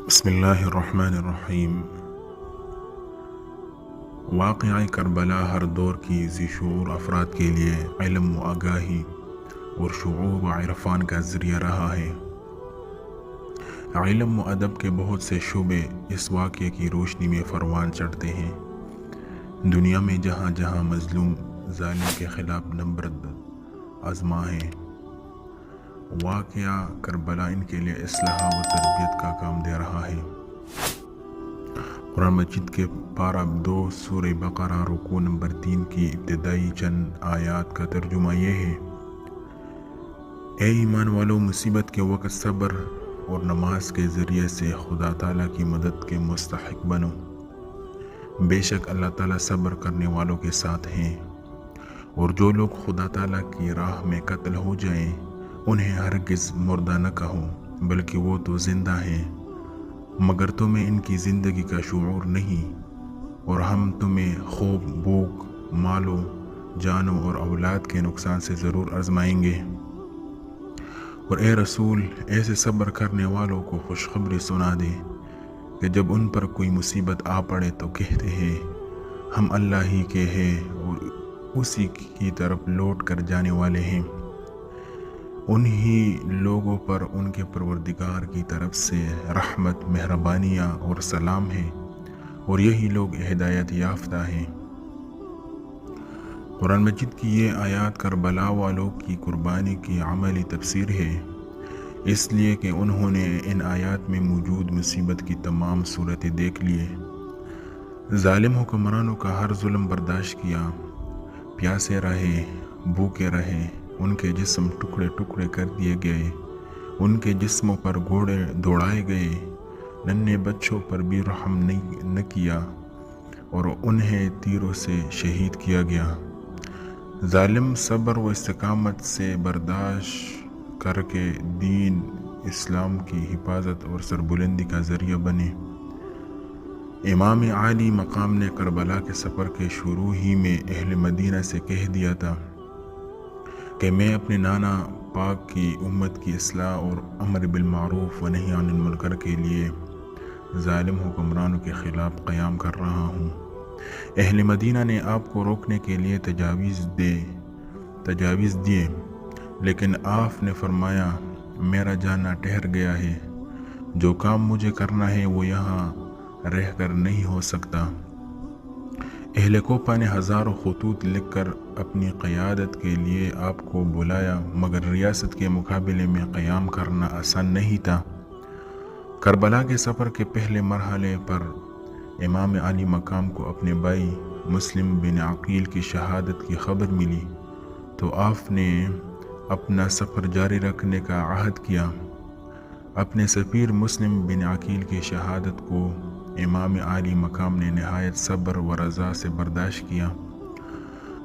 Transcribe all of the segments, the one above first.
بسم اللہ الرحمن الرحیم۔ واقعہ کربلا ہر دور کی ذی شعور افراد کے لیے علم و آگاہی اور شعور و عرفان کا ذریعہ رہا ہے۔ علم و ادب کے بہت سے شعبے اس واقعے کی روشنی میں پروان چڑھتے ہیں۔ دنیا میں جہاں جہاں مظلوم ظالم کے خلاف نبرد آزما ہے، واقعہ کربلا ان کے لیے اصلاح و تربیت کا کام دے رہا ہے۔ قرآن مجید کے پارہ 2 سورہ بقرہ رکوع نمبر 3 کی ابتدائی چند آیات کا ترجمہ یہ ہے: اے ایمان والو، مصیبت کے وقت صبر اور نماز کے ذریعے سے خدا تعالیٰ کی مدد کے مستحق بنو۔ بے شک اللہ تعالیٰ صبر کرنے والوں کے ساتھ ہیں، اور جو لوگ خدا تعالیٰ کی راہ میں قتل ہو جائیں انہیں ہرگز مردہ نہ کہو، بلکہ وہ تو زندہ ہیں، مگر تمہیں ان کی زندگی کا شعور نہیں، اور ہم تمہیں خوب، بھوک، مالوں، جانوں اور اولاد کے نقصان سے ضرور آزمائیں گے۔ اور اے رسول، ایسے صبر کرنے والوں کو خوشخبری سنا دے کہ جب ان پر کوئی مصیبت آ پڑے تو کہتے ہیں ہم اللہ ہی کے ہیں اور اسی کی طرف لوٹ کر جانے والے ہیں۔ انہی لوگوں پر ان کے پروردگار کی طرف سے رحمت، مہربانیاں اور سلام ہے، اور یہی لوگ ہدایت یافتہ ہیں۔ قرآن مجید کی یہ آیات کربلا والوں کی قربانی کی عملی تفسیر ہے، اس لیے کہ انہوں نے ان آیات میں موجود مصیبت کی تمام صورتیں دیکھ لیے۔ ظالم حکمرانوں کا ہر ظلم برداشت کیا، پیاسے رہے، بھوکے رہے، ان کے جسم ٹکڑے ٹکڑے کر دیے گئے، ان کے جسموں پر گھوڑے دوڑائے گئے، ننھے بچوں پر بھی رحم نہ کیا، اور انہیں تیروں سے شہید کیا گیا۔ ظالم صبر و استقامت سے برداشت کر کے دین اسلام کی حفاظت اور سربلندی کا ذریعہ بنے۔ امام عالی مقام نے کربلا کے سفر کے شروع ہی میں اہل مدینہ سے کہہ دیا تھا کہ میں اپنے نانا پاک کی امت کی اصلاح اور امر بالمعروف و نہی عن المنکر کے لیے ظالم حکمرانوں کے خلاف قیام کر رہا ہوں۔ اہل مدینہ نے آپ کو روکنے کے لیے تجاویز دیے، لیکن آپ نے فرمایا میرا جانا ٹھہر گیا ہے، جو کام مجھے کرنا ہے وہ یہاں رہ کر نہیں ہو سکتا۔ اہل کوفہ نے ہزاروں خطوط لکھ کر اپنی قیادت کے لیے آپ کو بلایا، مگر ریاست کے مقابلے میں قیام کرنا آسان نہیں تھا۔ کربلا کے سفر کے پہلے مرحلے پر امام علی مقام کو اپنے بھائی مسلم بن عقیل کی شہادت کی خبر ملی، تو آپ نے اپنا سفر جاری رکھنے کا عہد کیا۔ اپنے سفیر مسلم بن عقیل کی شہادت کو امام علی مقام نے نہایت صبر و رضا سے برداشت کیا۔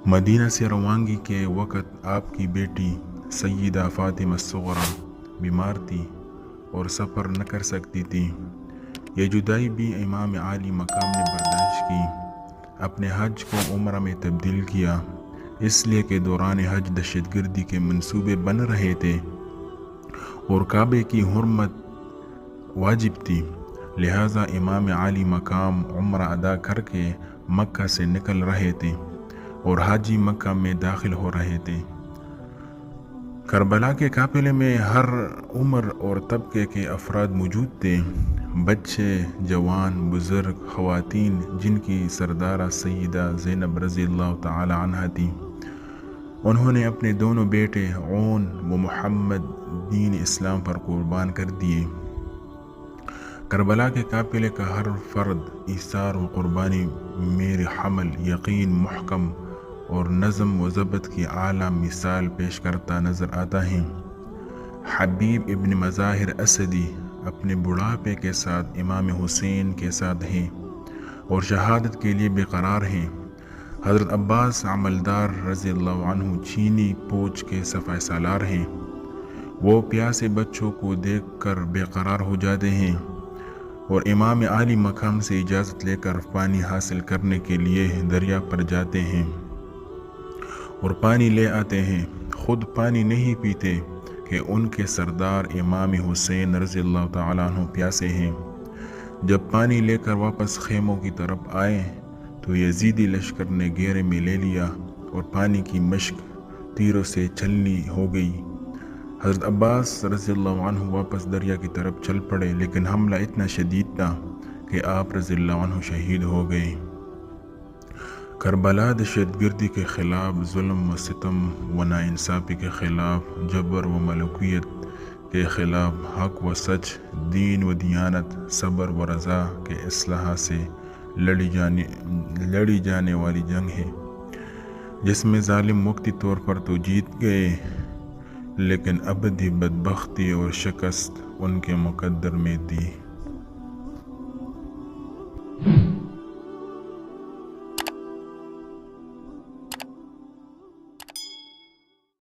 مدینہ سے روانگی کے وقت آپ کی بیٹی سیدہ فاطمہ الصغریٰ بیمار تھی اور سفر نہ کر سکتی تھی۔ یہ جدائی بھی امام علی مقام نے برداشت کی۔ اپنے حج کو عمرہ میں تبدیل کیا، اس لیے کہ دوران حج دہشت گردی کے منصوبے بن رہے تھے اور کعبے کی حرمت واجب تھی، لہٰذا امام علی مقام عمرہ ادا کر کے مکہ سے نکل رہے تھے اور حاجی مکہ میں داخل ہو رہے تھے۔ کربلا کے قافلے میں ہر عمر اور طبقے کے افراد موجود تھے، بچے، جوان، بزرگ، خواتین، جن کی سردارہ سیدہ زینب رضی اللہ تعالی عنہا تھی۔ انہوں نے اپنے دونوں بیٹے عون و محمد دین اسلام پر قربان کر دیے۔ کربلا کے قافلے کا ہر فرد ایثار و قربانی میرے حمل، یقین، محکم اور نظم و ضبط کی اعلیٰ مثال پیش کرتا نظر آتا ہے۔ حبیب ابن مظاہر اسدی اپنے بڑھاپے کے ساتھ امام حسین کے ساتھ ہیں اور شہادت کے لیے بے قرار ہیں۔ حضرت عباس عملدار رضی اللہ عنہ چینی پوچھ کے صفحہ سالار ہیں، وہ پیاسے بچوں کو دیکھ کر بے قرار ہو جاتے ہیں اور امام علی مقام سے اجازت لے کر پانی حاصل کرنے کے لیے دریا پر جاتے ہیں اور پانی لے آتے ہیں۔ خود پانی نہیں پیتے کہ ان کے سردار امام حسین رضی اللہ تعالیٰ عنہ پیاسے ہیں۔ جب پانی لے کر واپس خیموں کی طرف آئے تو یزیدی لشکر نے گھیرے میں لے لیا اور پانی کی مشک تیروں سے چھلنی ہو گئی۔ حضرت عباس رضی اللہ عنہ واپس دریا کی طرف چل پڑے، لیکن حملہ اتنا شدید تھا کہ آپ رضی اللہ عنہ شہید ہو گئے۔ کربلا دہشت گردی کے خلاف، ظلم و ستم و ناانصافی کے خلاف، جبر و ملوکیت کے خلاف، حق و سچ، دین و دیانت، صبر و رضا کے اصلاح سے لڑی جانے والی جنگ ہے، جس میں ظالم وقتی طور پر تو جیت گئے، لیکن ابدی بدبختی اور شکست ان کے مقدر میں تھی۔